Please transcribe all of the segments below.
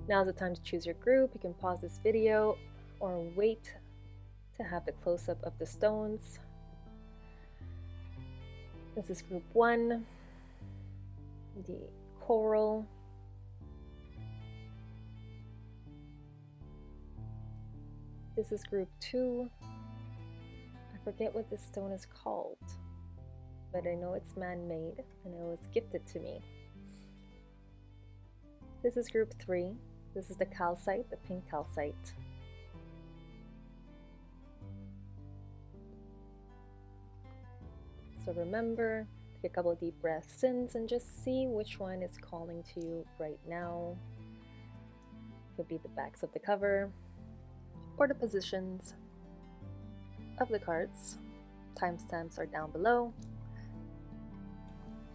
Now's the time to choose your group. You can pause this video or wait to have the close-up of the stones. This is group 1, the coral. This is group 2. I forget what this stone is called, but I know it's man-made and it was gifted to me. This is group 3. This is the calcite, the pink calcite. So remember, take a couple of deep breaths in and just see which one is calling to you right now. Could be the backs of the cover or the positions of the cards. Timestamps are down below.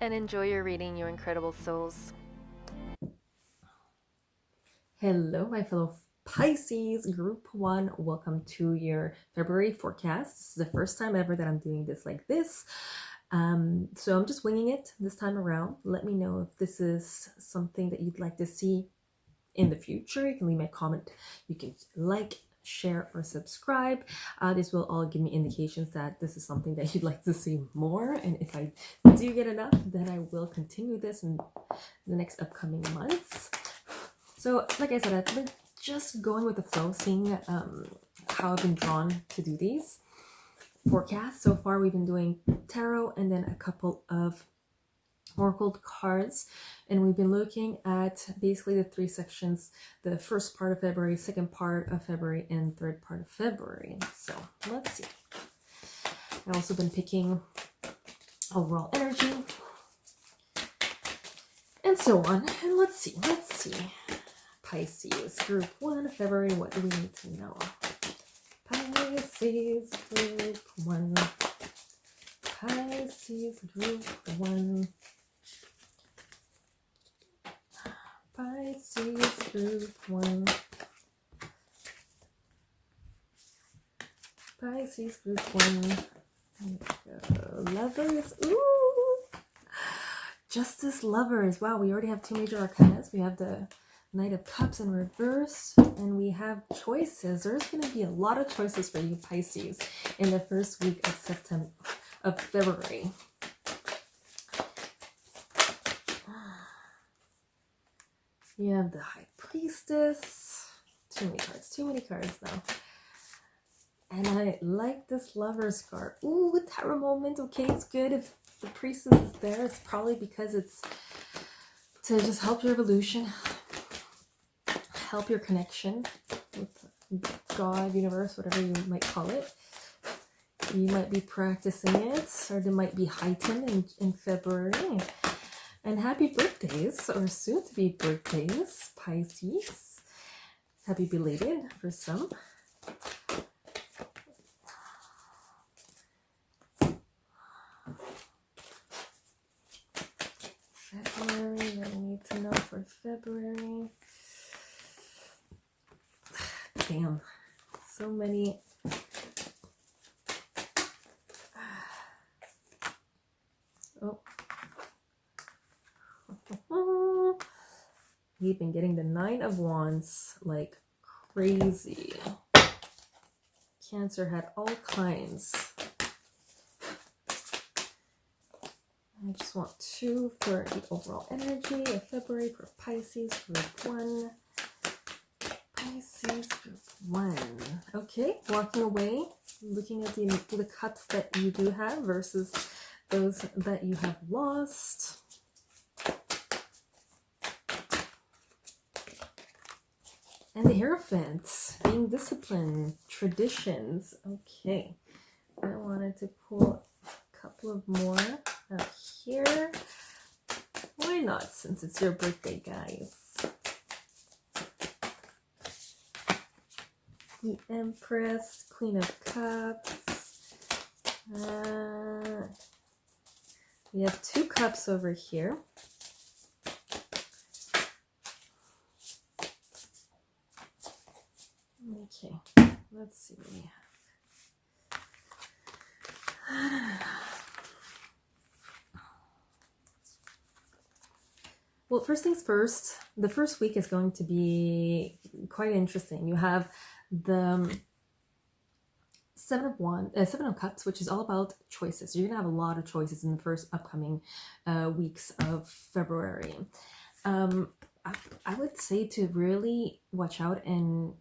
And enjoy your reading, you incredible souls. Hello, my fellow Pisces, Group 1. Welcome to your February forecast. This is the first time ever that I'm doing this like this. So I'm just winging it this time around. Let me know if this is something that you'd like to see in the future. You can leave me a comment. You can like, share, or subscribe. This will all give me indications that this is something that you'd like to see more. And if I do get enough, then I will continue this in the next upcoming months. So, like I said, I've been just going with the flow, seeing how I've been drawn to do these forecasts. So far, we've been doing tarot and then a couple of oracle cards. And we've been looking at basically the 3 sections, the first part of February, second part of February, and third part of February. So, let's see. I've also been picking overall energy and so on. And let's see. Pisces, Group 1, February, what do we need to know? Pisces, Group 1. Pisces, Group 1. Pisces, Group 1. Pisces, Group 1. Lovers, ooh! Justice, Lovers. Wow, we already have 2 major arcana. We have the Knight of Cups in reverse, and we have choices. There's going to be a lot of choices for you, Pisces, in the first week of February. You have the High Priestess. Too many cards now. And I like this Lover's card. Ooh, Tower moment. Okay, it's good. If the Priestess is there, it's probably because it's to just help your evolution. Help your connection with God, universe, whatever you might call it. You might be practicing it, or they might be heightened in February. And happy birthdays, or soon to be birthdays, Pisces. Happy belated for some. February, what I need to know for February. Damn, so many. Oh. We've been getting the 9 of Wands like crazy. Cancer had all kinds. I just want 2 for the overall energy of February for Pisces, Group 1. Pisces, Group 1. Okay, walking away, looking at the cups that you do have versus those that you have lost. And the Hierophant, being disciplined, traditions. Okay, I wanted to pull a couple of more out here. Why not, since it's your birthday, guys? The Empress, Queen of Cups. We have 2 cups over here. Okay, let's see what we have. Well, first things first, the first week is going to be quite interesting. You have the Seven of Cups, which is all about choices. You're gonna have a lot of choices in the first upcoming weeks of February. I would say to really watch out and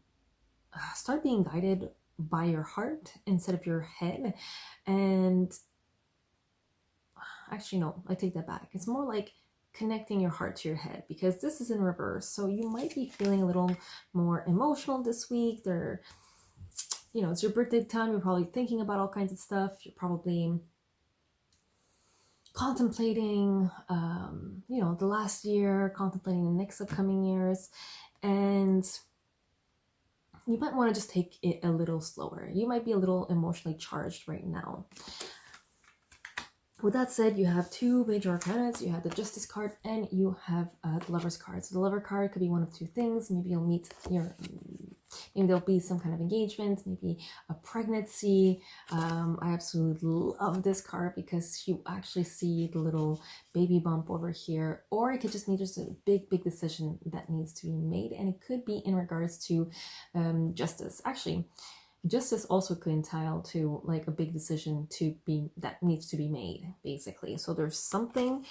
start being guided by your heart instead of your head. And actually, no, I take that back. It's more like connecting your heart to your head, because this is in reverse. So you might be feeling a little more emotional this week. It's your birthday time. You're probably thinking about all kinds of stuff. You're probably contemplating, the last year, contemplating the next upcoming years. And you might want to just take it a little slower. You might be a little emotionally charged right now. With that said, you have two major arcana. You have the Justice card and you have the Lover's card. So the Lover card could be one of two things. Maybe you'll maybe there'll be some kind of engagement, maybe a pregnancy. I absolutely love this card because you actually see the little baby bump over here. Or it could just be just a big decision that needs to be made. And it could be in regards to justice. Actually, justice also could entail to like a big decision that needs to be made, basically. So there's something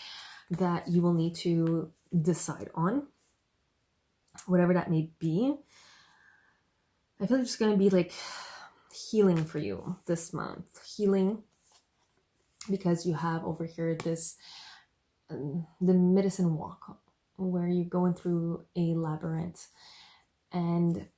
that you will need to decide on, whatever that may be. I feel like it's going to be like healing for you this month. Healing, because you have over here this the medicine walk, where you're going through a labyrinth, and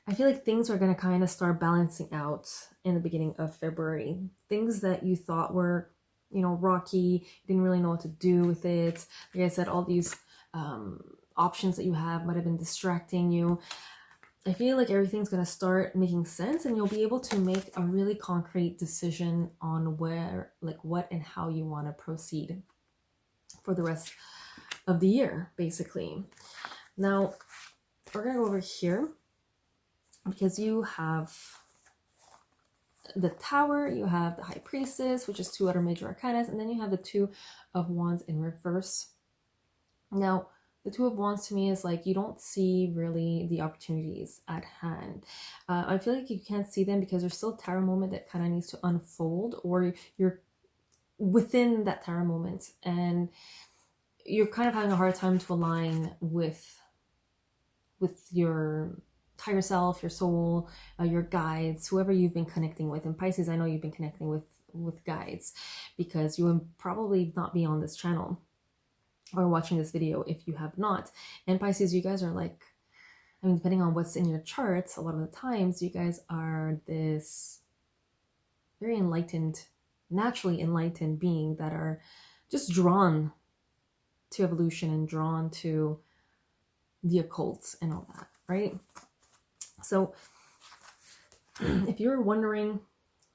I feel like things are going to kind of start balancing out in the beginning of February. Things that you thought were, rocky, you didn't really know what to do with it. Like I said, all these options that you have might have been distracting you. I feel like everything's going to start making sense, and you'll be able to make a really concrete decision on what and how you want to proceed for the rest of the year, basically. Now, we're going to go over here, because you have the Tower, you have the High Priestess, which is two other major arcanas, and then you have the Two of Wands in reverse. Now, the Two of Wands to me is like you don't see really the opportunities at hand. I feel like you can't see them because there's still a Tower moment that kind of needs to unfold, or you're within that Tower moment and you're kind of having a hard time to align with your higher self, your soul, your guides, whoever you've been connecting with. In Pisces, I know you've been connecting with guides, because you would probably not be on this channel or watching this video if you have not. And Pisces, you guys are like, depending on what's in your charts, a lot of the times you guys are this very enlightened, naturally enlightened being that are just drawn to evolution and drawn to the occult and all that, right? So if you're wondering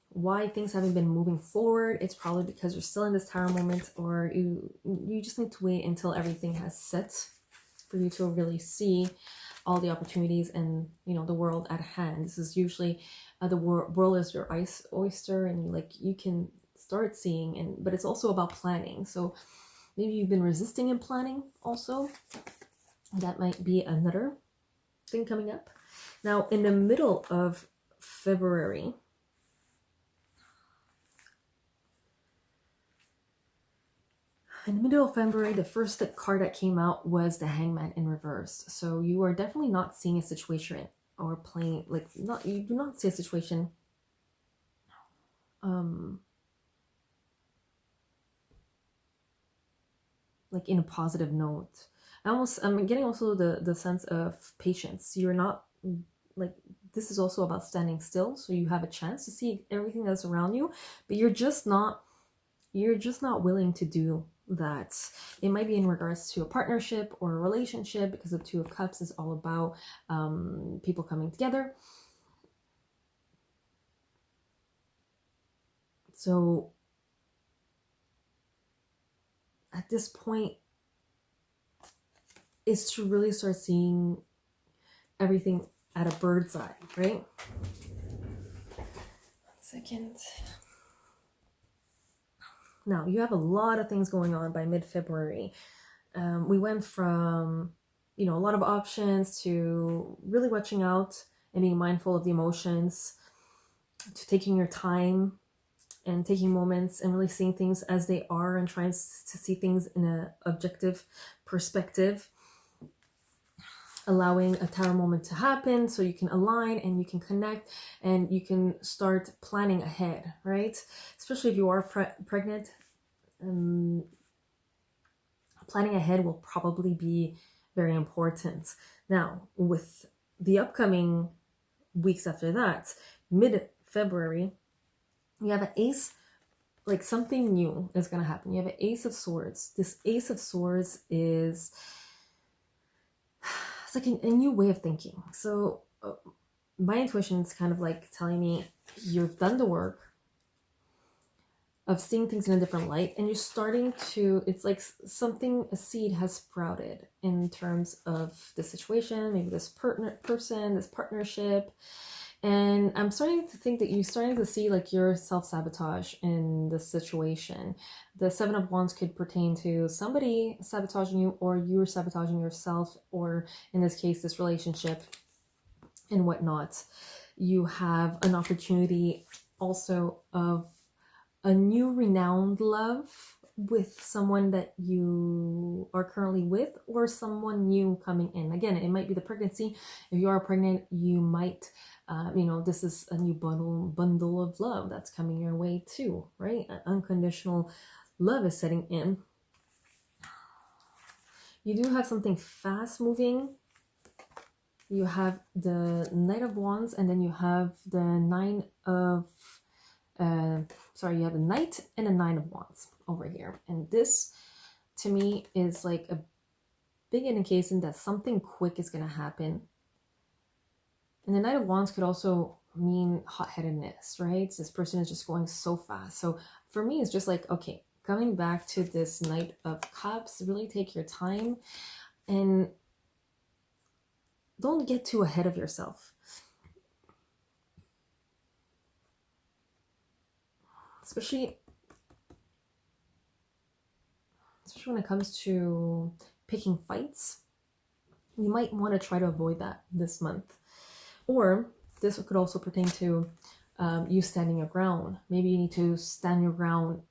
why things haven't been moving forward, it's probably because you're still in this Tower moment, or you just need to wait until everything has set for you to really see all the opportunities and the world at hand. This is usually the world is your oyster, and you can start seeing, but it's also about planning. So maybe you've been resisting in planning also. That might be another thing coming up. Now, in the middle of February, the first card that came out was the Hangman in reverse. So you are definitely not seeing a situation or playing, you do not see a situation in a positive note. I'm getting also the sense of patience. You're not this is also about standing still, so you have a chance to see everything that's around you, but you're just not willing to do that. It might be in regards to a partnership or a relationship, because the Two of Cups is all about people coming together. So at this point, is to really start seeing everything at a bird's eye, right? 1 second. Now, you have a lot of things going on by mid-February. We went from, a lot of options to really watching out and being mindful of the emotions, to taking your time and taking moments and really seeing things as they are and trying to see things in an objective perspective, allowing a tower moment to happen so you can align and you can connect and you can start planning ahead, right? Especially if you are pregnant, planning ahead will probably be very important. Now, with the upcoming weeks after that, mid-February, you have an ace, like something new is going to happen. You have an ace of swords. This ace of swords is, it's like a new way of thinking. So my intuition is kind of like telling me you've done the work of seeing things in a different light, and you're starting to, it's like something, a seed has sprouted in terms of the situation, maybe this person, this partnership. And I'm starting to think that you're starting to see like your self-sabotage in the situation. The Seven of Wands could pertain to somebody sabotaging you, or you're sabotaging yourself, or in this case, this relationship and whatnot. You have an opportunity also of a new renowned love with someone that you are currently with, or someone new coming in. Again, it might be the pregnancy. If you are pregnant, you might, this is a new bundle of love that's coming your way too, right? Unconditional love is setting in. You do have something fast moving. You have the Knight of Wands, and then you have the Nine of you have a Knight and a Nine of Wands over here. And this, to me, is like a big indication that something quick is going to happen. And the Knight of Wands could also mean hot-headedness, right? This person is just going so fast. So for me, it's just like, okay, coming back to this Knight of Cups, really take your time and don't get too ahead of yourself. Especially when it comes to picking fights, you might want to try to avoid that this month. Or this could also pertain to you standing your ground. Maybe you need to stand your ground,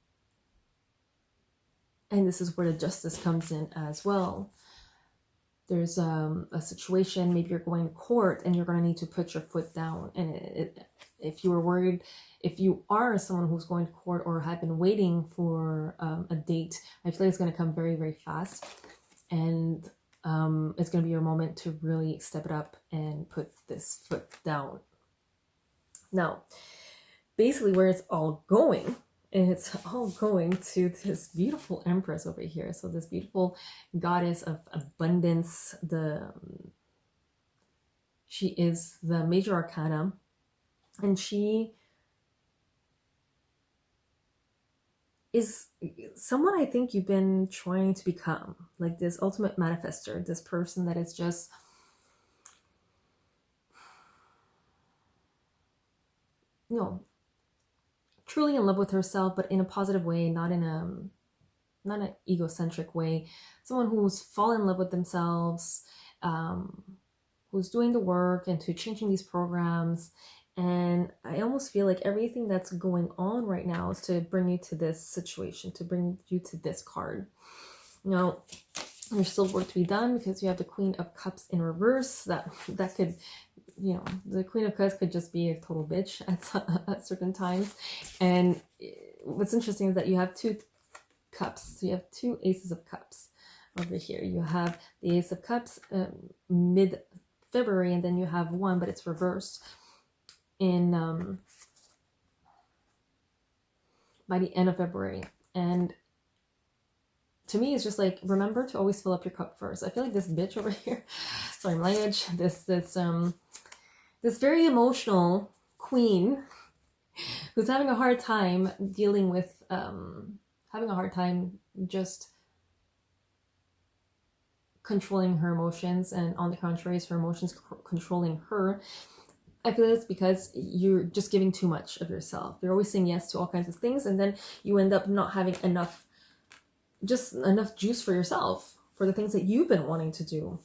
and this is where the justice comes in as well. There's a situation, maybe you're going to court and you're going to need to put your foot down. And if you were worried, if you are someone who's going to court or have been waiting for a date, I feel like it's going to come very, very fast. And it's going to be your moment to really step it up and put this foot down. Now, basically where it's all going, and it's all going to this beautiful Empress over here. So this beautiful goddess of abundance, she is the major arcana, and she is someone I think you've been trying to become, like this ultimate manifester, this person that is just truly in love with herself, but in a positive way, not an egocentric way. Someone who's fallen in love with themselves, who's doing the work and to changing these programs. And I almost feel like everything that's going on right now is to bring you to this situation, to bring you to this card. Now, there's still work to be done because you have the Queen of Cups in reverse. That could, the Queen of Cups could just be a total bitch at certain times. And what's interesting is that you have two cups. So you have two Aces of Cups over here. You have the Ace of Cups mid-February, and then you have one, but it's reversed in by the end of February. And to me, it's just like, remember to always fill up your cup first. I feel like this bitch over here, sorry, my language, this very emotional queen who's having a hard time dealing with, having a hard time just controlling her emotions, and on the contrary, is her emotions controlling her. I feel it's because you're just giving too much of yourself. You're always saying yes to all kinds of things, and then you end up not having enough juice for yourself, for the things that you've been wanting to do.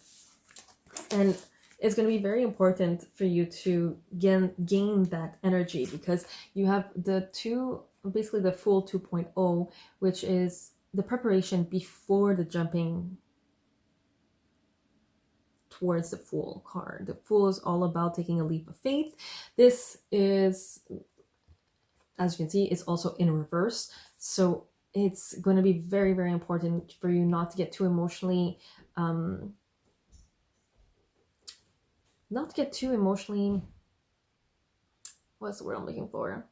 And it's going to be very important for you to gain that energy, because you have basically the full 2.0, which is the preparation before the jumping towards the Fool card. The Fool is all about taking a leap of faith. This is, as you can see, it's also in reverse. So it's going to be very, very important for you not to get too emotionally, what's the word I'm looking for?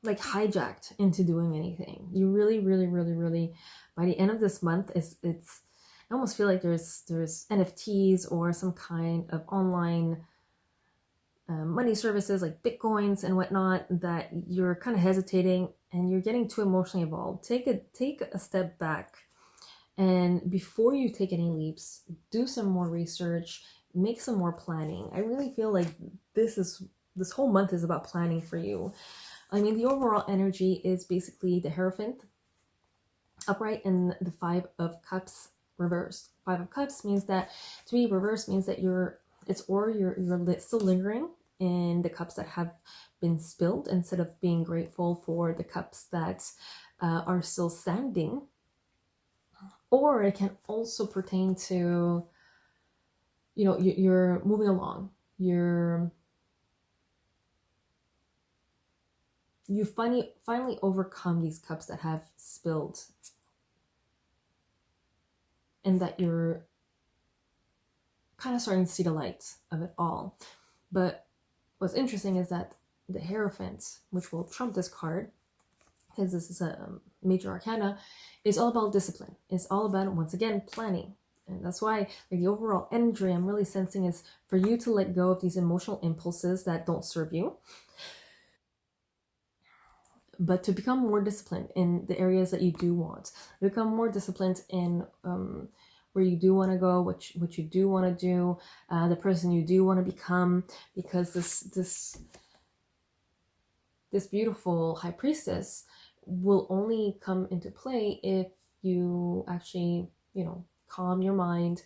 Like hijacked into doing anything. You really, really, really, really, by the end of this month, I almost feel like there's NFTs or some kind of online money services like Bitcoins and whatnot that you're kind of hesitating and you're getting too emotionally involved. Take a step back, and before you take any leaps, do some more research, make some more planning. I really feel like this whole month is about planning for you. I mean, the overall energy is basically the Hierophant upright and the 5 of Cups reversed. 5 of Cups means that, to me, reverse means that you're still lingering in the cups that have been spilled, instead of being grateful for the cups that are still standing. Or it can also pertain to, you're moving along. You finally overcome these cups that have spilled, and that you're kind of starting to see the light of it all. But what's interesting is that the Hierophant, which will trump this card, because this is a major arcana, is all about discipline. It's all about, once again, planning. And that's why, like, the overall energy I'm really sensing is for you to let go of these emotional impulses that don't serve you, but to become more disciplined in the areas that you do want. Become more disciplined in where you do want to go, what you do want to do, the person you do want to become, because this beautiful High Priestess will only come into play if you actually, calm your mind,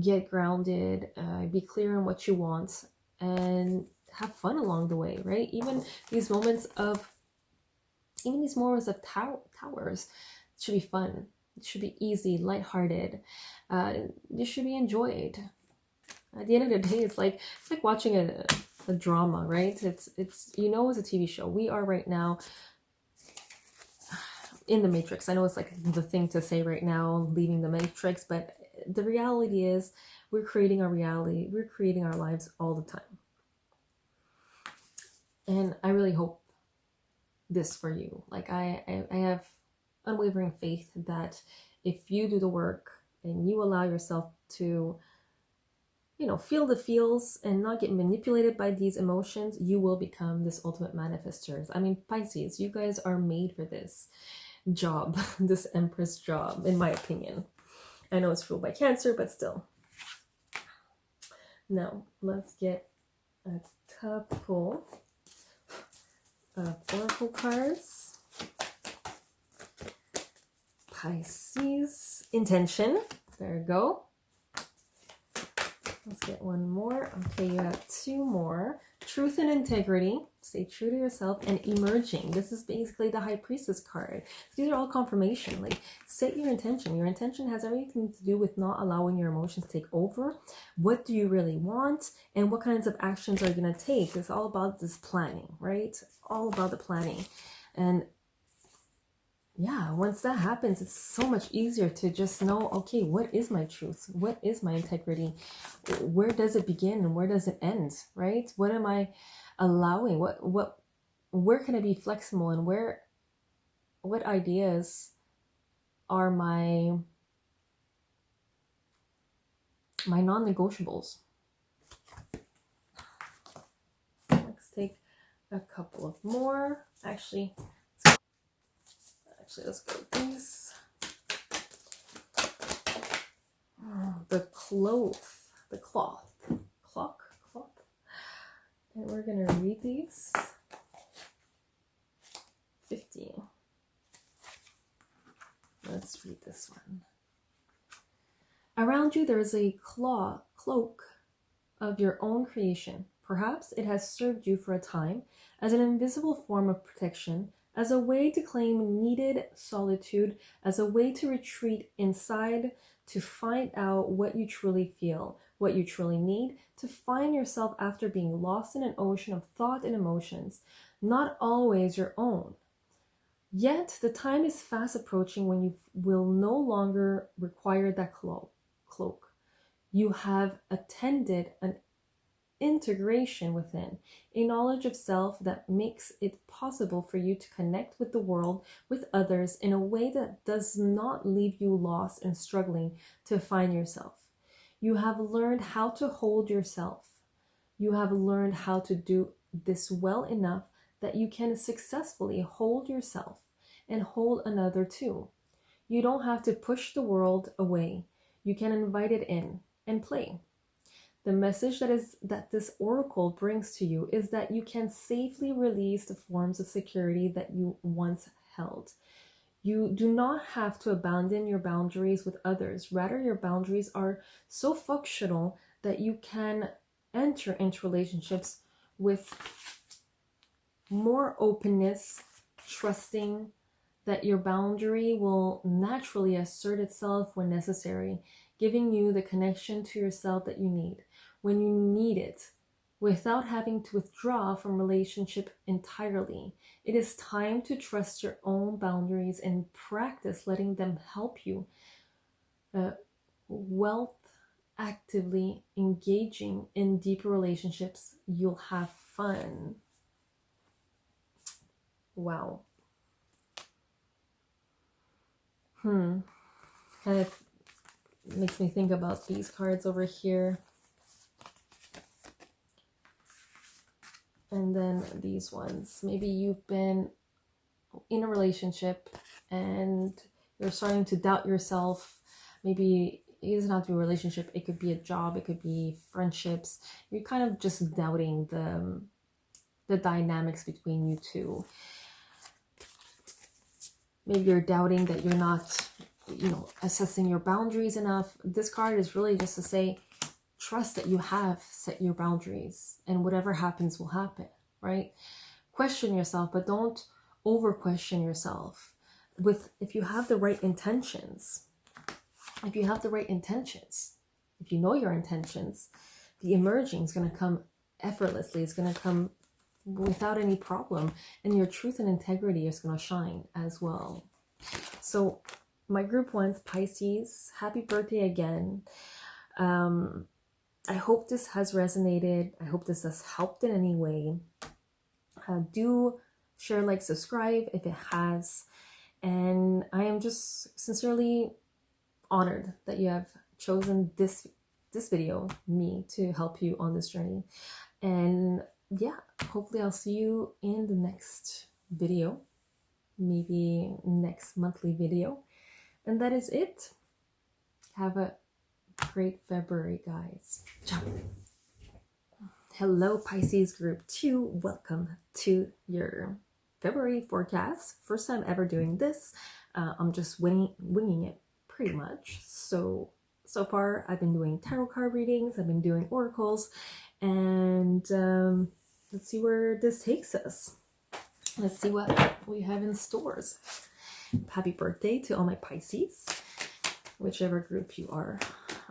get grounded, be clear on what you want, and have fun along the way, right? Even these moments of towers should be fun. It should be easy, lighthearted. It should be enjoyed. At the end of the day, it's like watching a drama, right? It's it's a TV show. We are right now in the Matrix. I know it's like the thing to say right now, leaving the Matrix, but the reality is we're creating our reality. We're creating our lives all the time. And I really hope this for you. Like, I have unwavering faith that if you do the work and you allow yourself to, feel the feels and not get manipulated by these emotions, you will become this ultimate manifestors. I mean, Pisces, you guys are made for this job, this Empress job, in my opinion. I know it's ruled by Cancer, but still. Now, let's get a couple of oracle cards. Pisces intention. There you go. Let's get one more. Okay, you have 2 more. Truth and integrity. Stay true to yourself. And emerging. This is basically the High Priestess card. These are all confirmation. Like, set your intention. Your intention has everything to do with not allowing your emotions to take over. What do you really want? And what kinds of actions are you going to take? It's all about this planning, right? All about the planning. And yeah, once that happens, it's so much easier to just know, okay, what is my truth? What is my integrity? Where does it begin and where does it end, right? What am I allowing? Where can I be flexible, and what ideas are my non-negotiables? Let's take a couple of more. Actually, let's go with these. The cloth. the cloth. Cloth. And we're going to read these. 50. Let's read this one. Around you there is a cloak of your own creation. Perhaps it has served you for a time as an invisible form of protection, as a way to claim needed solitude, as a way to retreat inside, to find out what you truly feel, what you truly need, to find yourself after being lost in an ocean of thought and emotions, not always your own. Yet the time is fast approaching when you will no longer require that cloak. You have attended an integration within, a knowledge of self that makes it possible for you to connect with the world, with others, in a way that does not leave you lost and struggling to find yourself. You have learned how to hold yourself. You have learned how to do this well enough that you can successfully hold yourself and hold another too. You don't have to push the world away. You can invite it in and play. The message that this oracle brings to you is that you can safely release the forms of security that you once held. You do not have to abandon your boundaries with others. Rather, your boundaries are so functional that you can enter into relationships with more openness, trusting that your boundary will naturally assert itself when necessary, giving you the connection to yourself that you need when you need it, without having to withdraw from relationship entirely. It is time to trust your own boundaries and practice letting them help you. Wealth actively engaging in deeper relationships, you'll have fun. Wow. Kind of makes me think about these cards over here. And then these ones. Maybe you've been in a relationship and you're starting to doubt yourself. Maybe it doesn't have to be a relationship. It could be a job. It could be friendships. You're kind of just doubting the dynamics between you two. Maybe you're doubting that you're not, assessing your boundaries enough. This card is really just to say, trust that you have set your boundaries and whatever happens will happen, right? Question yourself, but don't over question yourself. If you have the right intentions, if you know your intentions, the emerging is going to come effortlessly. It's going to come without any problem, and your truth and integrity is going to shine as well. So my group ones, Pisces, happy birthday again. I hope this has resonated. I hope this has helped in any way. Do share, like, subscribe if it has. And I am just sincerely honored that you have chosen this video, me, to help you on this journey. And yeah, hopefully I'll see you in the next video, maybe next monthly video. And that is it. Have a great February, guys. Ciao. Hello, Pisces Group 2. Welcome to your February forecast. First time ever doing this. I'm just winging it pretty much. So far I've been doing tarot card readings. I've been doing oracles. And let's see where this takes us. Let's see what we have in stores. Happy birthday to all my Pisces, whichever group you are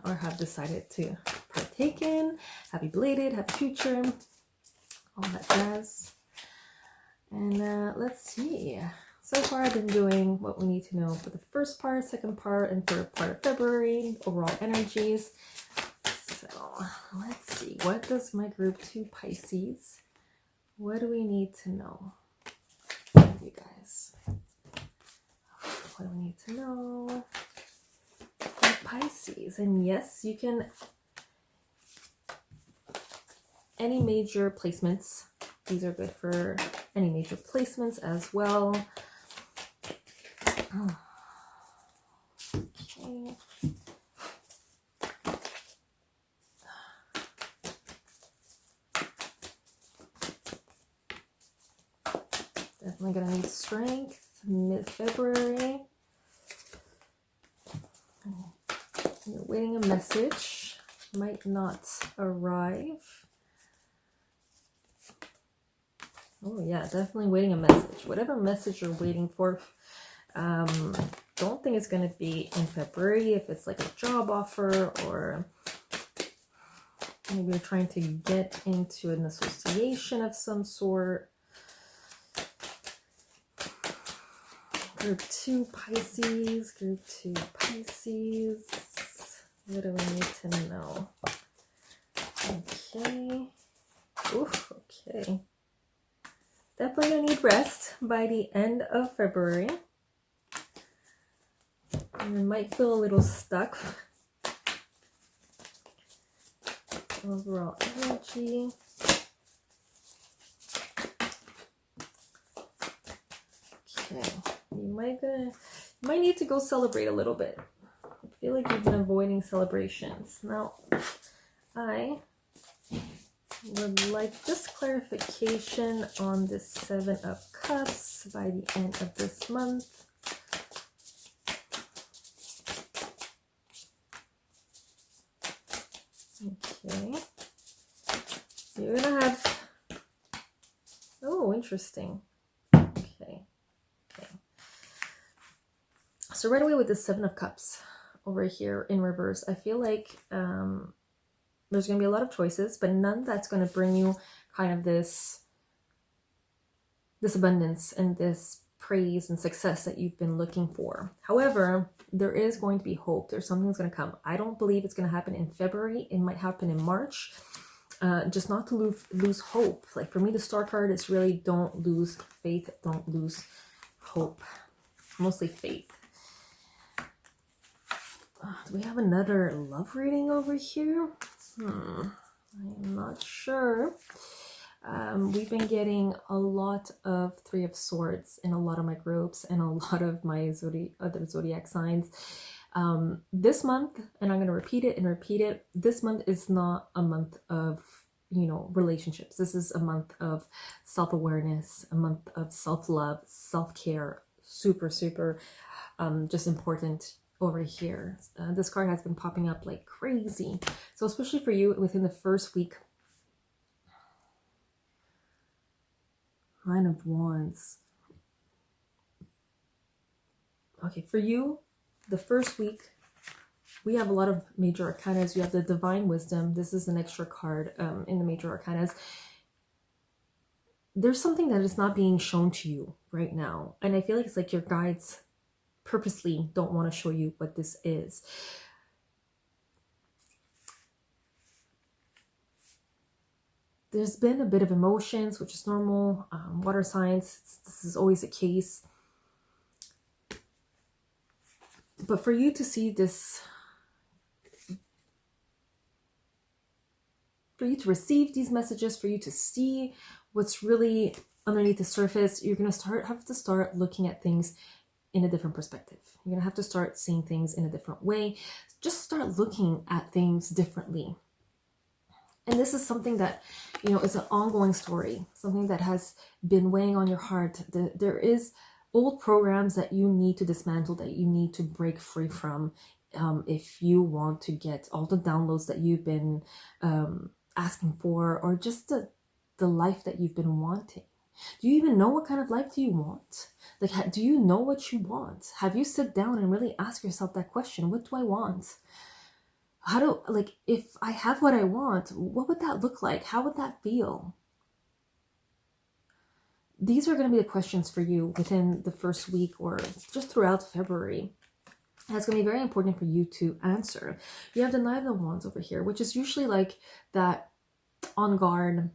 or have decided to partake in. Happy belated, happy future, all that jazz. And let's see. So far I've been doing what we need to know for the first part, second part, and third part of February, overall energies. So let's see. What does my group 2 Pisces, what do we need to know? You guys. What do we need to know? Pisces. And yes, you can, any major placements, these are good for any major placements as well. Okay. definitely gonna need strength mid-February. You're waiting a message, might not arrive. Oh yeah, definitely waiting a message. Whatever message you're waiting for, don't think it's gonna be in February. If it's like a job offer, or maybe you're trying to get into an association of some sort. Group 2 Pisces, Group 2 Pisces. What do we need to know? Okay. Ooh, okay. Definitely gonna need rest by the end of February. You might feel a little stuck. Overall energy. Okay. You might need to go celebrate a little bit. I feel like you've been avoiding celebrations. Now, I would like just clarification on this 7 of Cups by the end of this month. Okay. You're gonna have, oh, interesting. Okay. So right away with the 7 of Cups over here in reverse, I feel like there's going to be a lot of choices, but none that's going to bring you kind of this abundance and this praise and success that you've been looking for. However, there is going to be hope. There's something that's going to come. I don't believe it's going to happen in February. It might happen in March. Just not to lose hope. Like for me, the star card is really don't lose faith, don't lose hope. Mostly faith. Do we have another love reading over here? I'm not sure. We've been getting a lot of 3 of Swords in a lot of my groups and a lot of my other zodiac signs. This month, and I'm going to repeat it, this month is not a month of, relationships. This is a month of self-awareness, a month of self-love, self-care. Super, super just important over here. This card has been popping up like crazy. So especially for you within the first week. Nine of Wands. Okay, for you, the first week, we have a lot of major arcanas. You have the Divine Wisdom. This is an extra card in the major arcanas. There's something that is not being shown to you right now. And I feel like it's like your guides purposely don't want to show you what this is. There's been a bit of emotions, which is normal. Water signs, this is always the case. But for you to see this, for you to receive these messages, for you to see what's really underneath the surface, you're going to have to start looking at things in a different perspective. You're going to have to start seeing things in a different way. Just start looking at things differently. And this is something that, is an ongoing story, something that has been weighing on your heart. There is old programs that you need to dismantle, that you need to break free from if you want to get all the downloads that you've been asking for, or just the life that you've been wanting. Do you even know what kind of life do you want? Like, do you know what you want? Have you sit down and really ask yourself that question? What do I want? If I have what I want, what would that look like? How would that feel? These are going to be the questions for you within the first week or just throughout February. And it's going to be very important for you to answer. You have the Knight of Wands over here, which is usually like that on guard,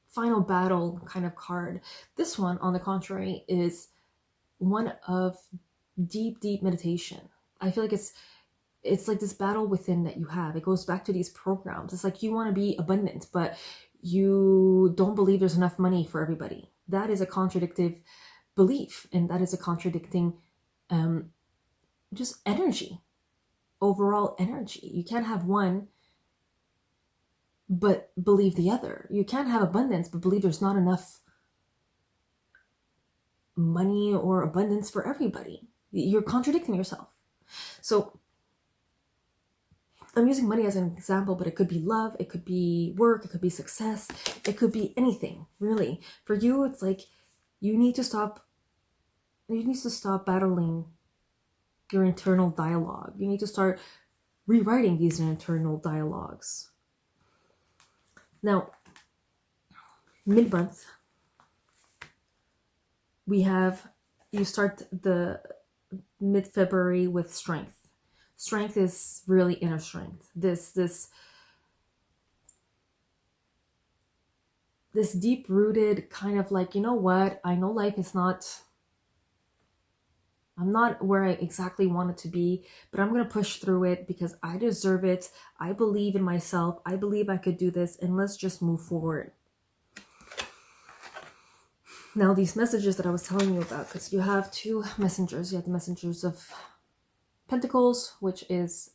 final battle kind of card. This one, on the contrary, is one of deep, deep meditation. I feel like it's like this battle within that you have. It goes back to these programs. It's like you want to be abundant, but you don't believe there's enough money for everybody. That is a contradictive belief, and that is a contradicting just energy, overall energy. You can't have one but believe the other. You can't have abundance but believe there's not enough money or abundance for everybody. You're contradicting yourself. So I'm using money as an example, but it could be love, it could be work, it could be success, it could be anything, really. For you, it's like you need to stop battling your internal dialogue. You need to start rewriting these internal dialogues. Now, mid-month, you start the mid-February with strength. Strength is really inner strength. This deep-rooted kind of like, you know what, I know life is I'm not where I exactly want it to be, but I'm going to push through it because I deserve it. I believe in myself. I believe I could do this, and let's just move forward. Now, these messages that I was telling you about, because you have two messengers. You have the messengers of Pentacles, which is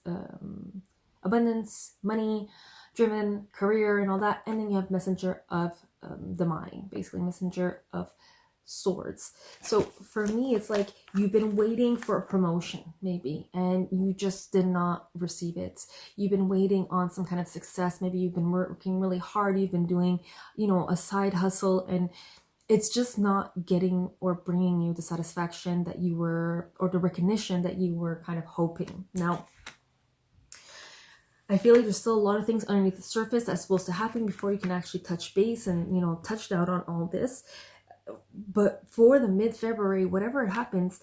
abundance, money, driven, career, and all that. And then you have messenger of the mind, basically messenger of swords. So for me, it's like you've been waiting for a promotion, maybe, and you just did not receive it. You've been waiting on some kind of success. Maybe you've been working really hard. You've been doing, a side hustle, and it's just not getting or bringing you the satisfaction that you were, or the recognition that you were kind of hoping. Now, I feel like there's still a lot of things underneath the surface that's supposed to happen before you can actually touch base and, touch down on all this. But for the mid-February, whatever it happens,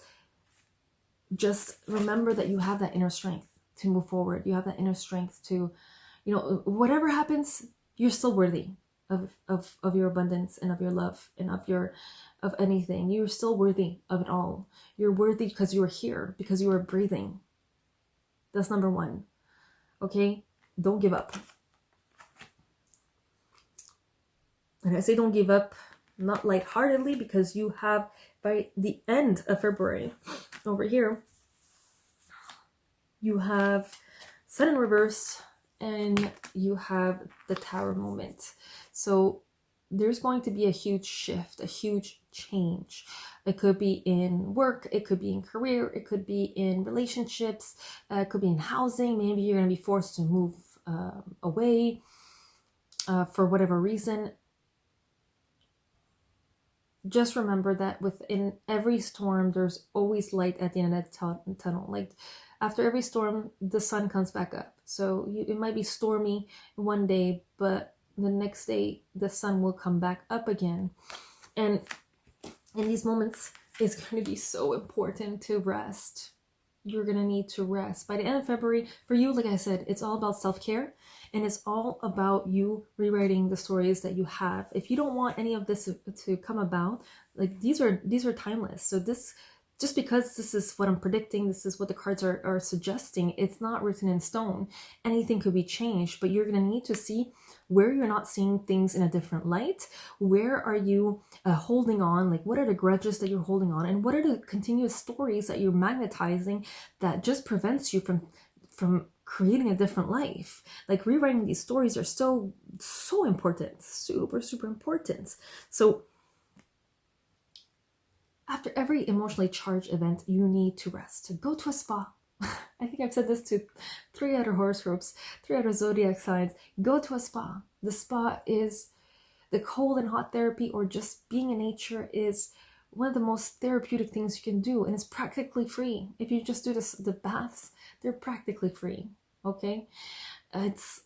just remember that you have that inner strength to move forward. You have that inner strength to, whatever happens, you're still worthy of your abundance and of your love and of anything. You're still worthy of it all. You're worthy because you are here, because you are breathing. That's number one. Okay? Don't give up. And I say don't give up, not lightheartedly, because you have, by the end of February, over here, you have Sun in reverse, and you have the Tower moment. So there's going to be a huge shift, a huge change. It could be in work, it could be in career, it could be in relationships, it could be in housing. Maybe you're going to be forced to move away for whatever reason. Just remember that within every storm, there's always light at the end of the tunnel. Like after every storm, the sun comes back up. So it might be stormy one day, but the next day, the sun will come back up again. And in these moments, it's going to be so important to rest. You're going to need to rest. By the end of February, for you, like I said, it's all about self-care. And it's all about you rewriting the stories that you have. If you don't want any of this to come about, like these are timeless. So this, just because this is what I'm predicting, this is what the cards are suggesting, it's not written in stone. Anything could be changed, but you're going to need to see where you're not seeing things in a different light. Where are you holding on? Like, what are the grudges that you're holding on? And what are the continuous stories that you're magnetizing that just prevents you from creating a different life? Like, rewriting these stories are so important, super important. So after every emotionally charged event, you need to rest. Go to a spa. I think I've said this to 3 other horoscopes, 3 other zodiac signs. Go to a spa. The spa is the cold and hot therapy, or just being in nature is one of the most therapeutic things you can do, and it's practically free. If you just do the baths, they're practically free. Okay, it's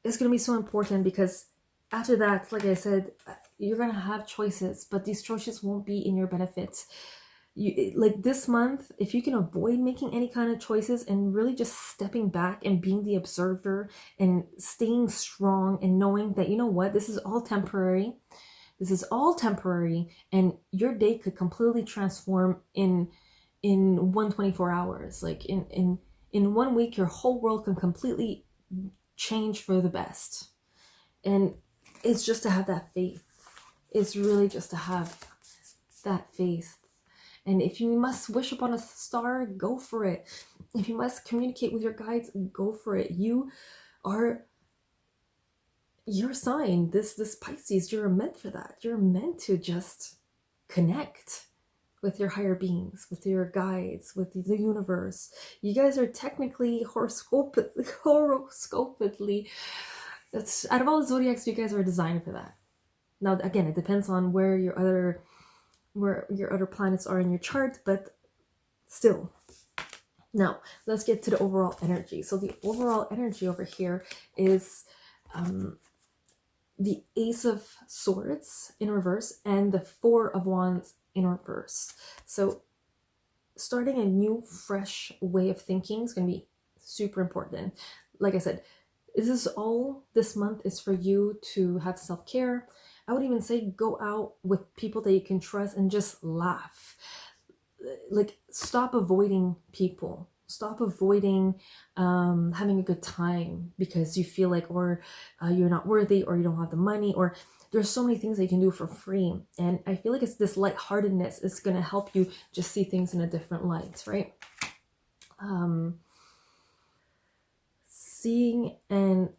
going to be so important, because after that, like I said, you're going to have choices, but these choices won't be in your benefit. Like this month, if you can avoid making any kind of choices and really just stepping back and being the observer and staying strong and knowing that, you know what, this is all temporary. This is all temporary, and your day could completely transform in 124 hours. Like in 1 week, your whole world can completely change for the best. And it's just to have that faith. It's really just to have that faith. And if you must wish upon a star, go for it. If you must communicate with your guides, go for it. You are your sign. This Pisces, you're meant for that. You're meant to just connect with your higher beings, with your guides, with the universe. You guys are technically horoscopically, that's out of all the zodiacs, you guys are designed for that. Now again, it depends on where your other planets are in your chart, but still. Now, let's get to the overall energy. So the overall energy over here is the Ace of Swords in reverse and the Four of Wands in reverse. So starting a new, fresh way of thinking is going to be super important. Like I said, this month is for you to have self-care. I would even say go out with people that you can trust and just laugh. Like, stop avoiding people. Stop avoiding having a good time because you feel like you're not worthy, or you don't have the money, or there's so many things that you can do for free. And I feel like it's this lightheartedness is going to help you just see things in a different light, right? Seeing and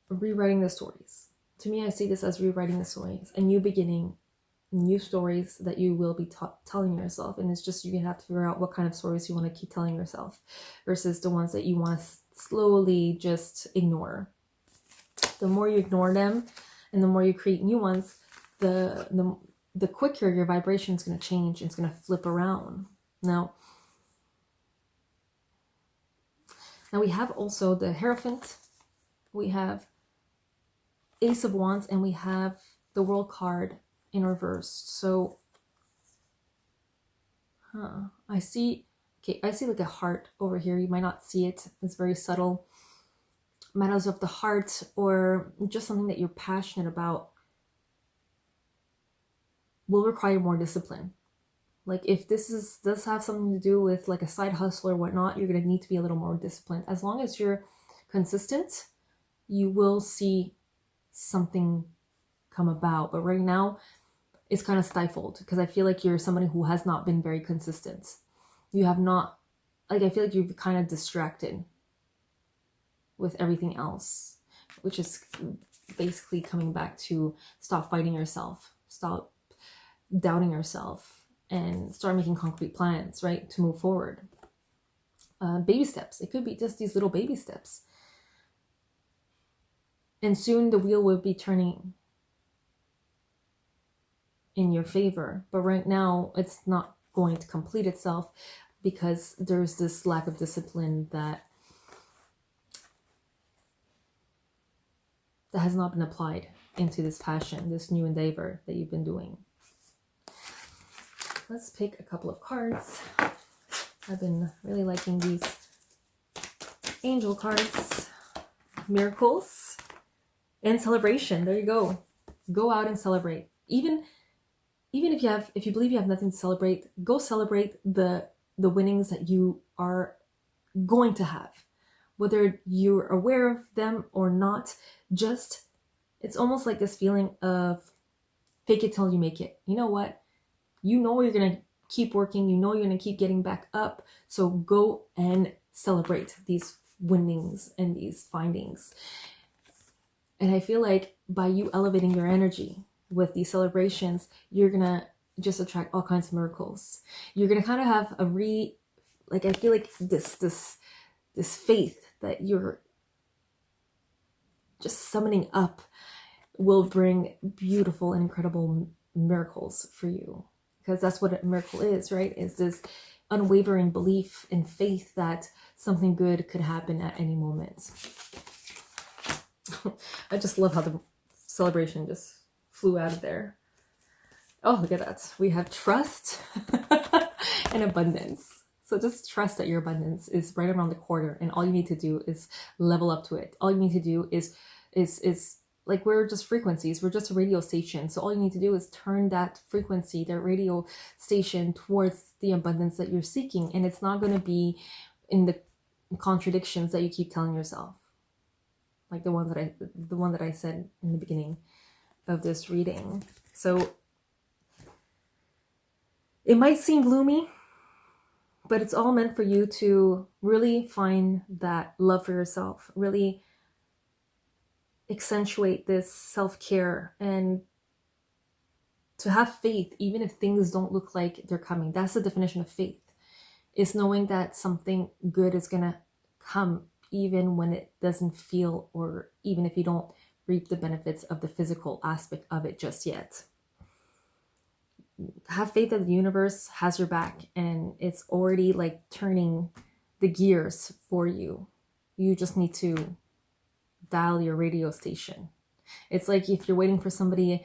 rewriting the stories. To me, I see this as rewriting the stories, a new beginning, new stories that you will be telling yourself. And it's just, you're gonna have to figure out what kind of stories you want to keep telling yourself versus the ones that you want to slowly just ignore. The more you ignore them and the more you create new ones, the quicker your vibration is going to change. It's going to flip around. Now we have also the Hierophant, we have Ace of Wands, and we have the World card in reverse. So I see like a heart over here. You might not see it, it's very subtle. Matters of the heart, or just something that you're passionate about, will require more discipline. Like, if does have something to do with like a side hustle or whatnot, you're going to need to be a little more disciplined. As long as you're consistent, you will see something come about. But right now it's kind of stifled because I feel like you're somebody who has not been very consistent. You have not, like, I feel like you've kind of distracted with everything else, which is basically coming back to stop fighting yourself, stop doubting yourself, and start making concrete plans, right, to move forward. Baby steps. It could be just these little baby steps. And soon the wheel will be turning in your favor. But right now, it's not going to complete itself because there's this lack of discipline that has not been applied into this passion, this new endeavor that you've been doing. Let's pick a couple of cards. I've been really liking these angel cards. Miracles and celebration. There you go. Go out and celebrate. Even if you believe you have nothing to celebrate, go celebrate the winnings that you are going to have. Whether you're aware of them or not, just, it's almost like this feeling of fake it till you make it. You know what? You know you're going to keep working. You know you're going to keep getting back up. So go and celebrate these winnings and these findings. And I feel like by you elevating your energy with these celebrations, you're going to just attract all kinds of miracles. You're going to kind of have I feel like this faith that you're just summoning up will bring beautiful and incredible miracles for you. Because that's what a miracle is, right? Is this unwavering belief and faith that something good could happen at any moment. I just love how the celebration just flew out of there. Oh, look at that. We have trust and abundance. So just trust that your abundance is right around the corner, and all you need to do is level up to it. All you need to do is like, we're just frequencies. We're just a radio station. So all you need to do is turn that frequency, that radio station, towards the abundance that you're seeking. And it's not going to be in the contradictions that you keep telling yourself. Like the one that I said in the beginning of this reading. So it might seem gloomy, but it's all meant for you to really find that love for yourself, really accentuate this self-care, and To have faith, even if things don't look like they're coming. That's the definition of faith. It's knowing that something good is going to come even when it doesn't feel, or even if you don't reap the benefits of the physical aspect of it just yet. Have faith that the universe has your back and it's already like turning the gears for you. You just need to dial your radio station. It's like if you're waiting for somebody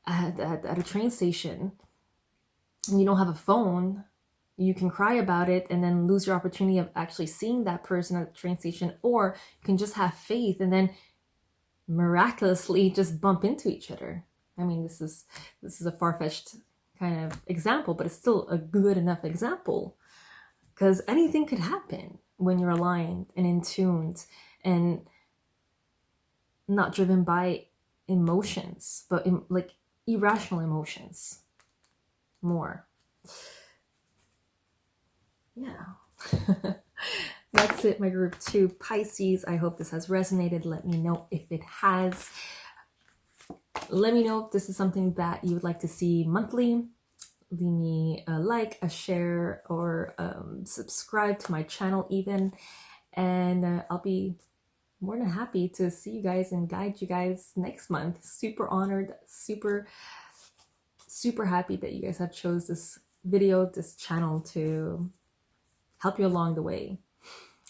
at a train station and you don't have a phone, you can cry about it and then lose your opportunity of actually seeing that person at the train station, or you can just have faith and then miraculously just bump into each other. I mean, this is a far-fetched kind of example, but it's still a good enough example, because anything could happen when you're aligned and in tuned and not driven by emotions, but like irrational emotions more. Yeah. That's it, my group 2 Pisces. I hope this has resonated. Let me know if it has. Let me know if this is something that you would like to see monthly. Leave me a like, a share, or subscribe to my channel even. And I'll be more than happy to see you guys and guide you guys next month. Super honored, super happy that you guys have chose this video, this channel, to help you along the way.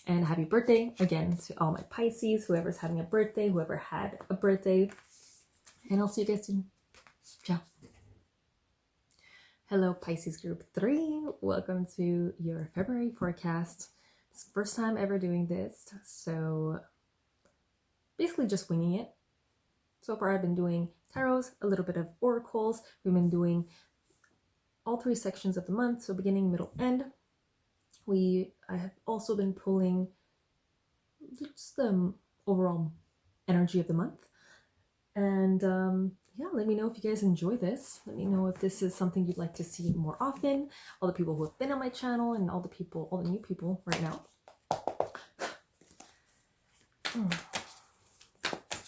And happy birthday again to all my Pisces, whoever's having a birthday, whoever had a birthday. And I'll see you guys soon. Ciao. Hello, Pisces Group 3. Welcome to your February forecast. It's the first time ever doing this, so basically just winging it. So far I've been doing tarots, a little bit of oracles. We've been doing all 3 sections of the month, so beginning, middle, end. I have also been pulling just the overall energy of the month. And yeah, let me know if you guys enjoy this. Let me know if this is something you'd like to see more often. All the people who have been on my channel and all the new people right now.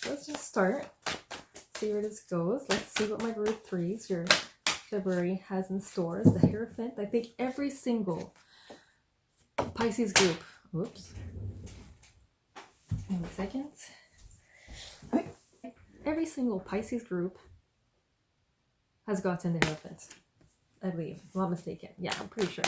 Let's just start. See where this goes. Let's see what my group 3s, your February, has in store. The Hierophant. I think every single Pisces group. Whoops. 1 second. Every single Pisces group has gotten the Hierophant. I believe. I'm not mistaken. Yeah, I'm pretty sure.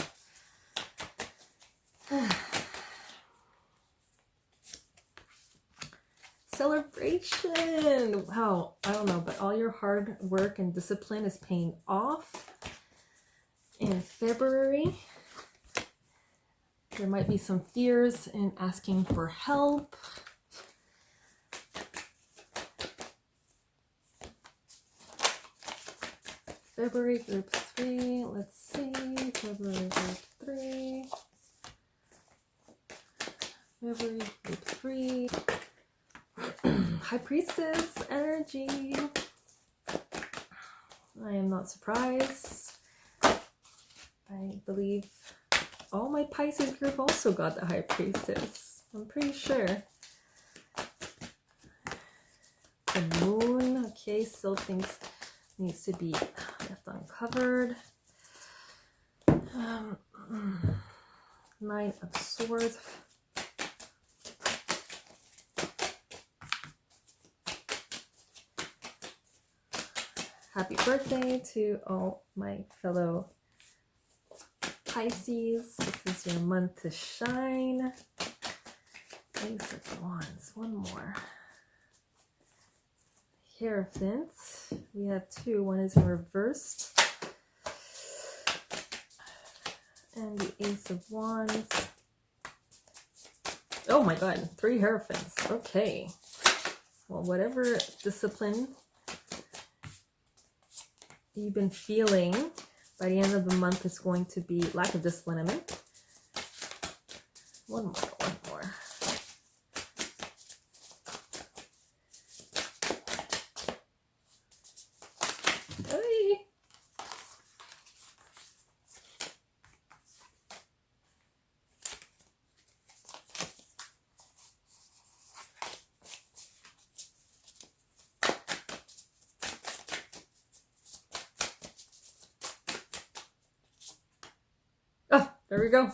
Celebration! Wow, I don't know, but all your hard work and discipline is paying off in February. There might be some fears in asking for help. February group 3, let's see. February group 3. February group 3. High Priestess energy. I am not surprised. I believe all my Pisces group also got the High Priestess. I'm pretty sure. The Moon. Okay, still things needs to be left uncovered. 9 of Swords. Happy birthday to all my fellow Pisces. This is your month to shine. Ace of Wands. One more. Hierophant. We have 2. One is in reversed. And the Ace of Wands. Oh my god, 3 Hierophants. Okay. Well, whatever discipline you've been feeling by the end of the month is going to be lack of discipline. I mean, one more. Hey. There we go.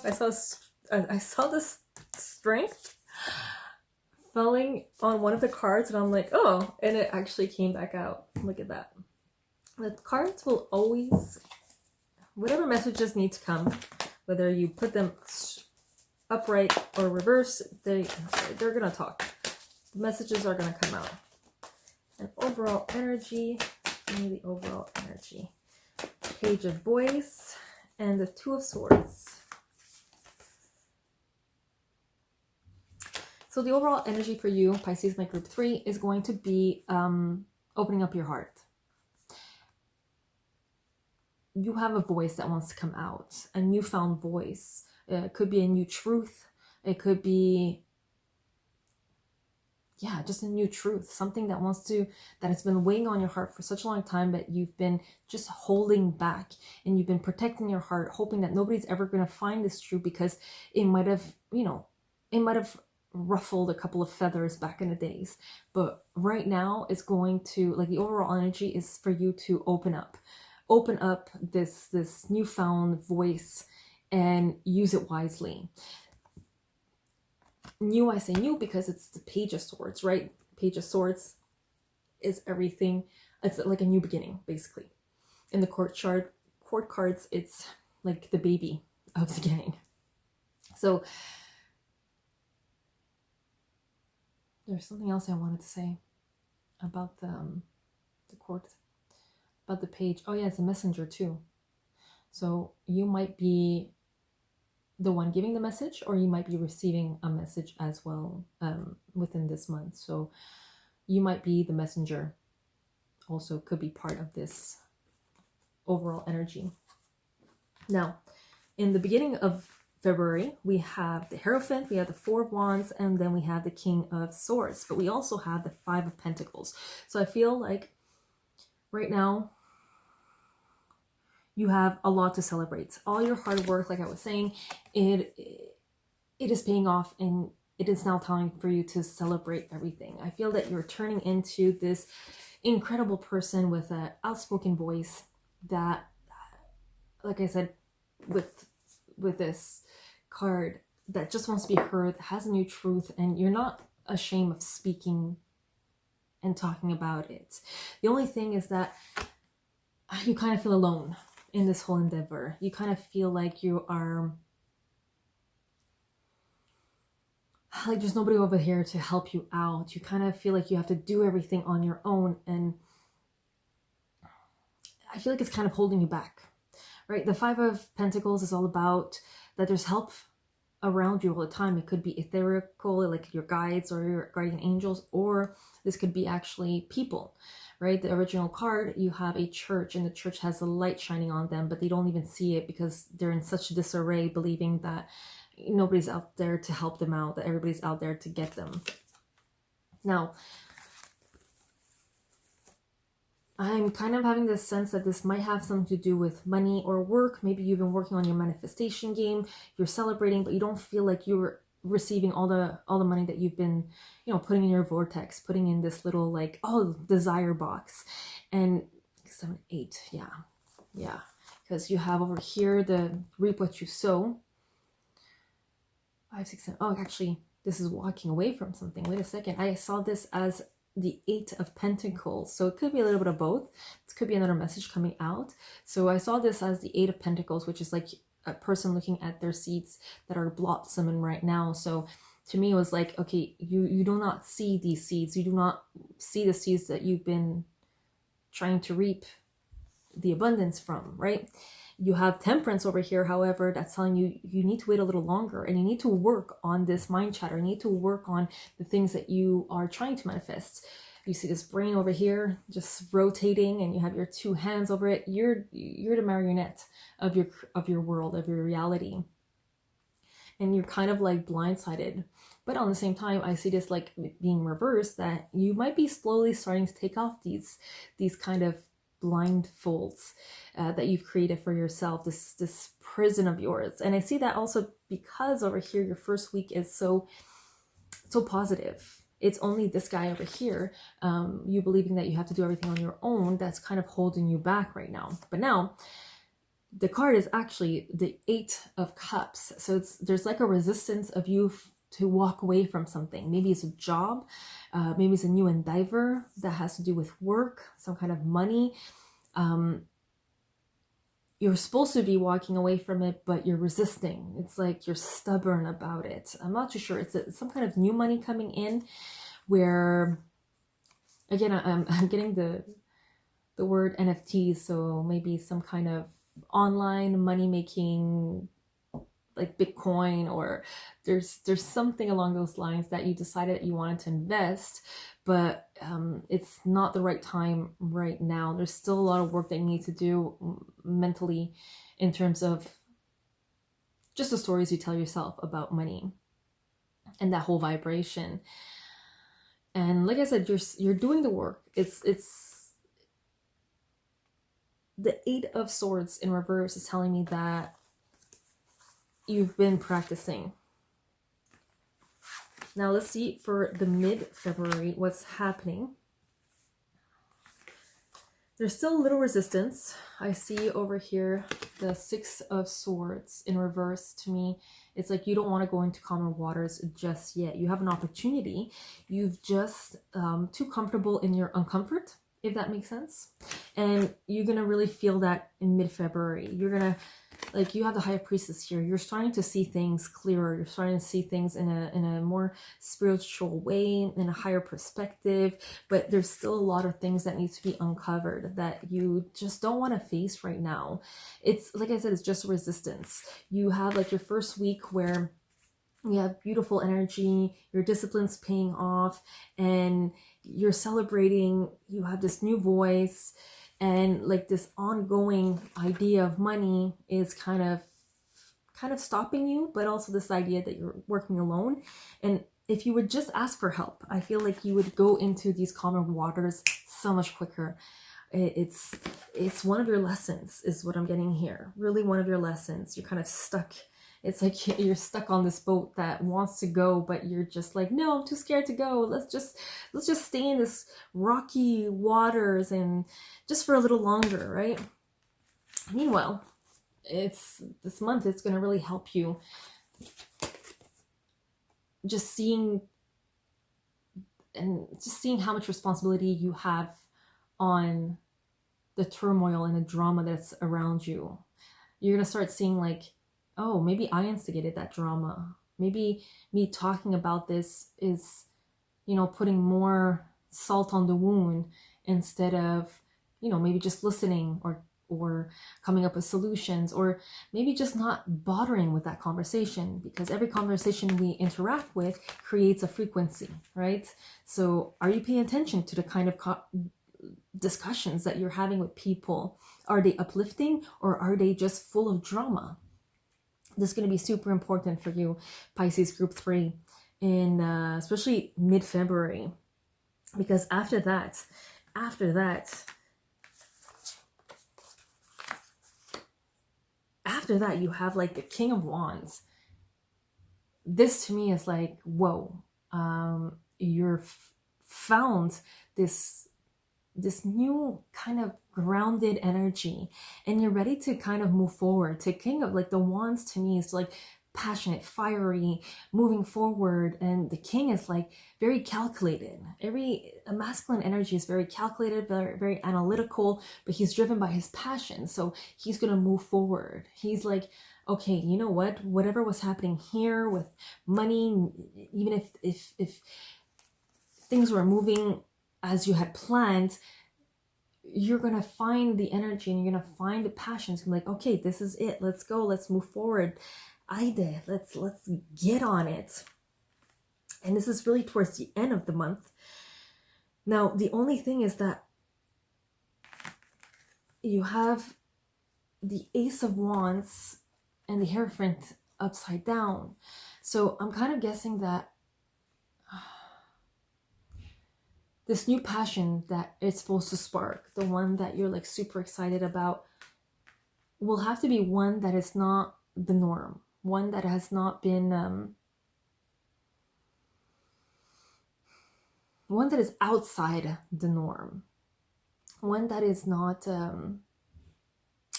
I saw this strength falling on one of the cards, and I'm like, oh, and it actually came back out. Look at that. The cards will always, whatever messages need to come, whether you put them upright or reverse, they're gonna talk. The messages are gonna come out. And overall energy, give me the overall energy. Page of Voice and the Two of Swords. So the overall energy for you, Pisces, my group 3, is going to be opening up your heart. You have a voice that wants to come out, a newfound voice. It could be a new truth. It could be, yeah, just a new truth. Something that has been weighing on your heart for such a long time that you've been just holding back, and you've been protecting your heart, hoping that nobody's ever going to find this truth because it might have, it might have ruffled a couple of feathers back in the days. But right now it's going to, like, the overall energy is for you to open up this newfound voice and use it wisely. New, I say new because it's the Page of Swords, right? Page of Swords is everything. It's like a new beginning, basically. In the court cards, it's like the baby of the gang. So there's something else I wanted to say about the court, about the page. Oh yeah, it's a messenger too. So you might be the one giving the message, or you might be receiving a message as well within this month. So you might be the messenger. Also could be part of this overall energy. Now, in the beginning of February, we have the Hierophant, we have the Four of Wands, and then we have the King of Swords. But we also have the Five of Pentacles. So I feel like right now, you have a lot to celebrate. All your hard work, like I was saying, it is paying off, and it is now time for you to celebrate everything. I feel that you're turning into this incredible person with an outspoken voice that, like I said, with this card, that just wants to be heard, has a new truth, and you're not ashamed of speaking and talking about it. The only thing is that you kind of feel alone in this whole endeavor. You kind of feel like you are, like there's nobody over here to help you out. You kind of feel like you have to do everything on your own, and I feel like it's kind of holding you back, right? The Five of Pentacles is all about that there's help around you all the time. It could be etherical, like your guides or your guardian angels, or this could be actually people, right? The original card, you have a church, and the church has a light shining on them, but they don't even see it because they're in such disarray, believing that nobody's out there to help them out, that everybody's out there to get them. Now, I'm kind of having this sense that this might have something to do with money or work. Maybe you've been working on your manifestation game, you're celebrating, but you don't feel like you're receiving all the money that you've been, putting in your vortex, putting in this little, like, desire box. And 7, 8, yeah, because you have over here the reap what you sow. 5, 6, 7. Oh, actually, this is walking away from something. Wait a second. I saw this as the 8 of Pentacles. So it could be a little bit of both. This could be another message coming out. So I saw this as the 8 of Pentacles, which is like a person looking at their seeds that are blossoming right now. So to me, it was like, okay, you do not see these seeds. You do not see the seeds that you've been trying to reap the abundance from, right? You have Temperance over here, however, that's telling you you need to wait a little longer, and you need to work on this mind chatter. You need to work on the things that you are trying to manifest. You see this brain over here just rotating, and you have your 2 hands over it. You're the marionette of your world, of your reality. And you're kind of like blindsided. But on the same time, I see this like being reversed, that you might be slowly starting to take off these kind of blindfolds that you've created for yourself, this prison of yours. And I see that also because over here your first week is so positive. It's only this guy over here, you believing that you have to do everything on your own, that's kind of holding you back right now. But now the card is actually the 8 of Cups. So there's like a resistance of you to walk away from something. Maybe it's a job, maybe it's a new endeavor that has to do with work, some kind of money. You're supposed to be walking away from it, but you're resisting. It's like you're stubborn about it. I'm not too sure. It's some kind of new money coming in where, again, I'm getting the word NFTs, so maybe some kind of online money making, like Bitcoin, or there's something along those lines that you decided you wanted to invest, but it's not the right time right now. There's still a lot of work that you need to do mentally in terms of just the stories you tell yourself about money and that whole vibration. And like I said, you're doing the work. It's the 8 of Swords in reverse is telling me that you've been practicing. Now let's see for the mid-February what's happening. There's still a little resistance. I see over here the 6 of Swords in reverse. To me, it's like you don't want to go into calmer waters just yet. You have an opportunity. You've just too comfortable in your uncomfort, if that makes sense. And you're going to really feel that in mid-February. You're going to, like, you have the High Priestess here. You're starting to see things clearer. You're starting to see things in a more spiritual way, in a higher perspective. But there's still a lot of things that need to be uncovered that you just don't want to face right now. It's, like I said, it's just resistance. You have like your first week where you have beautiful energy, your discipline's paying off, and you're celebrating. You have this new voice, and like this ongoing idea of money is kind of stopping you, but also this idea that you're working alone. And if you would just ask for help, I feel like you would go into these calmer waters so much quicker. It's one of your lessons is what I'm getting here. Really one of your lessons. You're kind of stuck. It's like you're stuck on this boat that wants to go, but you're just like, no, I'm too scared to go. Let's just stay in this rocky waters and just for a little longer, right? Meanwhile, this month, it's going to really help you just seeing how much responsibility you have on the turmoil and the drama that's around you. You're going to start seeing like, oh, maybe I instigated that drama. Maybe me talking about this is, putting more salt on the wound instead of, maybe just listening or coming up with solutions, or maybe just not bothering with that conversation, because every conversation we interact with creates a frequency, right? So are you paying attention to the kind of discussions that you're having with people? Are they uplifting, or are they just full of drama? This is going to be super important for you, Pisces Group 3, in especially mid-February, because after that, you have like the King of Wands. This to me is like, whoa, you're found this new kind of grounded energy, and you're ready to kind of move forward. To King of, like, the Wands to me is like passionate, fiery, moving forward, and the King is like very calculated. A masculine energy is very calculated, very, very analytical, but he's driven by his passion, so he's gonna move forward. He's like, okay, you know what, whatever was happening here with money, even if things were moving as you had planned, you're going to find the energy and you're going to find the passion. It's like, okay, this is it. Let's go. Let's move forward. Let's get on it. And this is really towards the end of the month. Now, the only thing is that you have the Ace of Wands and the Hierophant upside down. So I'm kind of guessing that this new passion that it's supposed to spark, the one that you're like super excited about, will have to be one that is not the norm, one that has not been, one that is outside the norm, one that is not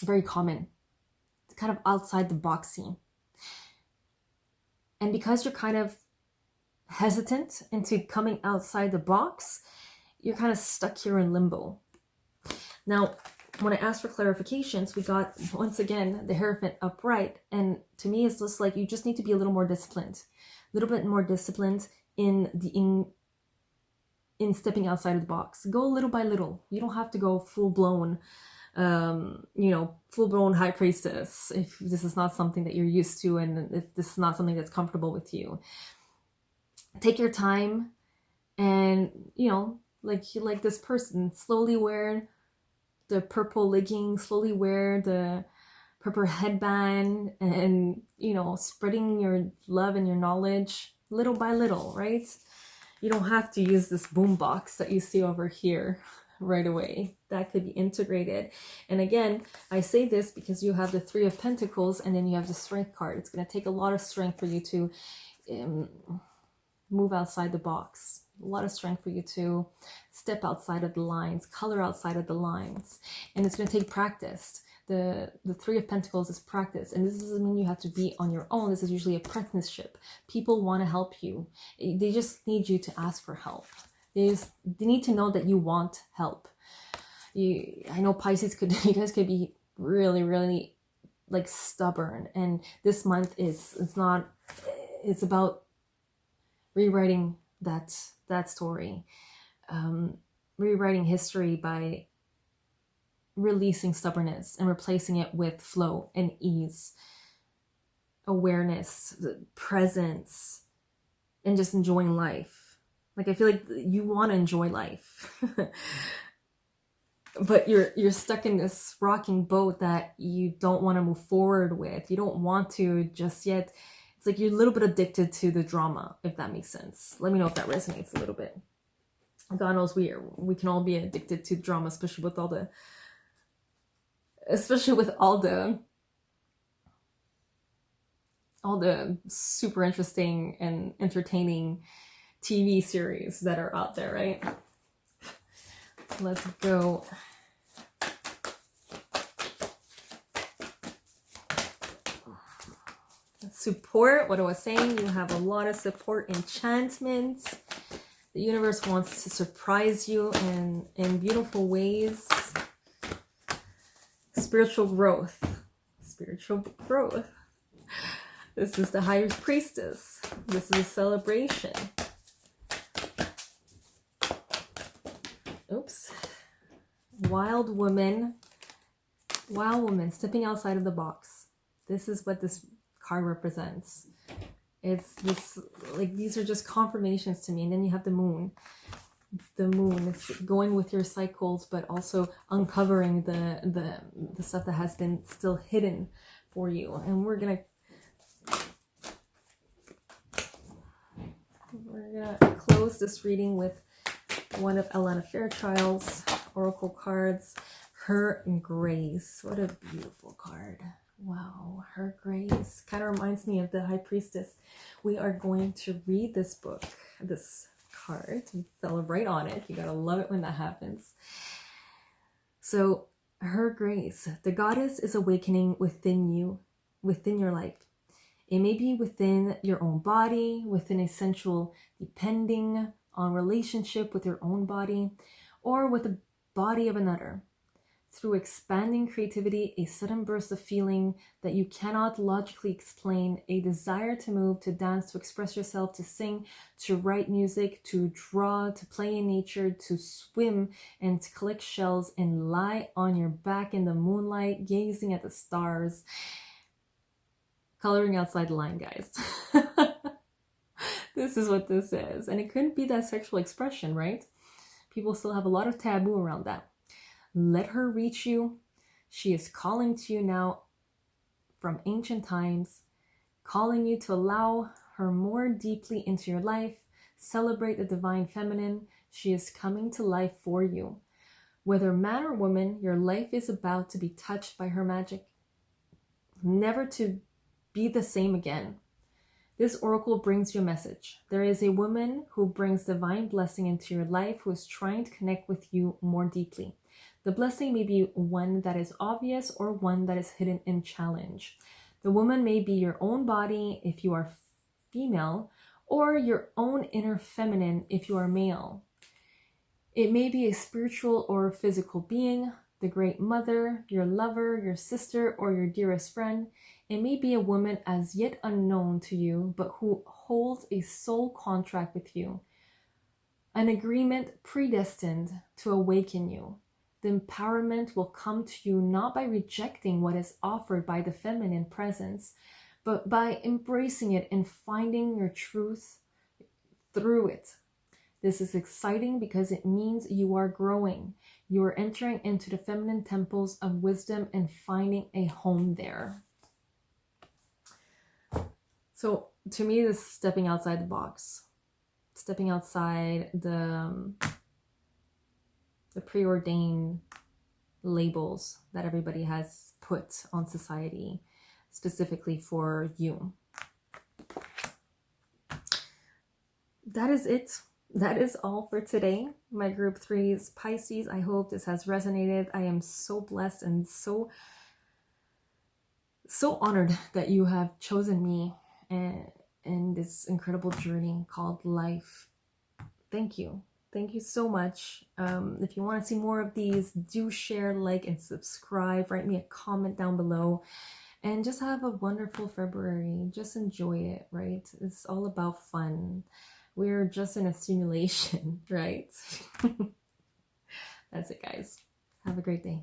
very common. kind of outside the boxy. And because you're kind of hesitant into coming outside the box, you're kind of stuck here in limbo. Now, when I asked for clarifications, we got, once again, the Hierophant upright. And to me, it's just like you just need to be a little more disciplined. A little bit more disciplined in stepping outside of the box. Go little by little. You don't have to go full-blown, full-blown high priestess if this is not something that you're used to and if this is not something that's comfortable with you. Take your time and, like this person, slowly wear the purple leggings, slowly wear the purple headband, and, spreading your love and your knowledge little by little, right? You don't have to use this boom box that you see over here right away. That could be integrated. And again, I say this because you have the Three of Pentacles and then you have the Strength card. It's going to take a lot of strength for you to move outside the box. A lot of strength for you to step outside of the lines, color outside of the lines. And it's going to take practice. The Three of Pentacles is practice. And this doesn't mean you have to be on your own. This is usually a partnership. People want to help you. They just need you to ask for help. They need to know that you want help. I know Pisces you guys could be really, really like stubborn. And this month it's about rewriting that story, rewriting history by releasing stubbornness and replacing it with flow and ease, awareness, presence, and just enjoying life. Like, I feel like you want to enjoy life, but you're stuck in this rocking boat that you don't want to move forward with. You don't want to just yet. It's like you're a little bit addicted to the drama, if that makes sense. Let me know if that resonates a little bit. God knows we can all be addicted to drama, especially with all the super interesting and entertaining TV series that are out there, right? Let's go. Support, what I was saying, you have a lot of support, enchantment. The universe wants to surprise you in beautiful ways. Spiritual growth. This is the High Priestess. This is a celebration. Oops. Wild woman stepping outside of the box. This is what this card represents. It's this, like, these are just confirmations to me. And then you have the moon. The moon is going with your cycles, but also uncovering the stuff that has been still hidden for you. And we're gonna close this reading with one of Elena Fairchild's oracle cards, Her Grace. What a beautiful card. Wow, Her Grace. Kind of reminds me of the High Priestess. We are going to read this book, this card, and celebrate on it. You gotta love it when that happens. So, Her Grace. The goddess is awakening within you, within your life. It may be within your own body, within a sensual, depending on relationship with your own body, or with the body of another. Through expanding creativity, a sudden burst of feeling that you cannot logically explain, a desire to move, to dance, to express yourself, to sing, to write music, to draw, to play in nature, to swim, and to collect shells and lie on your back in the moonlight, gazing at the stars. Coloring outside the line, guys. This is what this is. And it couldn't be that sexual expression, right? People still have a lot of taboo around that. Let her reach you. She is calling to you now from ancient times, calling you to allow her more deeply into your life. Celebrate the divine feminine. She is coming to life for you. Whether man or woman, your life is about to be touched by her magic, never to be the same again. This oracle brings you a message. There is a woman who brings divine blessing into your life, who is trying to connect with you more deeply. The blessing may be one that is obvious or one that is hidden in challenge. The woman may be your own body if you are female, or your own inner feminine if you are male. It may be a spiritual or physical being, the great mother, your lover, your sister, or your dearest friend. It may be a woman as yet unknown to you, but who holds a soul contract with you, an agreement predestined to awaken you. The empowerment will come to you not by rejecting what is offered by the feminine presence, but by embracing it and finding your truth through it. This is exciting because it means you are growing. You are entering into the feminine temples of wisdom and finding a home there. So to me, this is stepping outside the box. Stepping outside the preordained labels that everybody has put on society, specifically for you. That is it. That is all for today. My group 3's Pisces. I hope this has resonated. I am so blessed and so honored that you have chosen me in this incredible journey called life. Thank you. Thank you so much. If you want to see more of these, do share, like, and subscribe. Write me a comment down below. And just have a wonderful February. Just enjoy it, right? It's all about fun. We're just in a simulation, right? That's it, guys. Have a great day.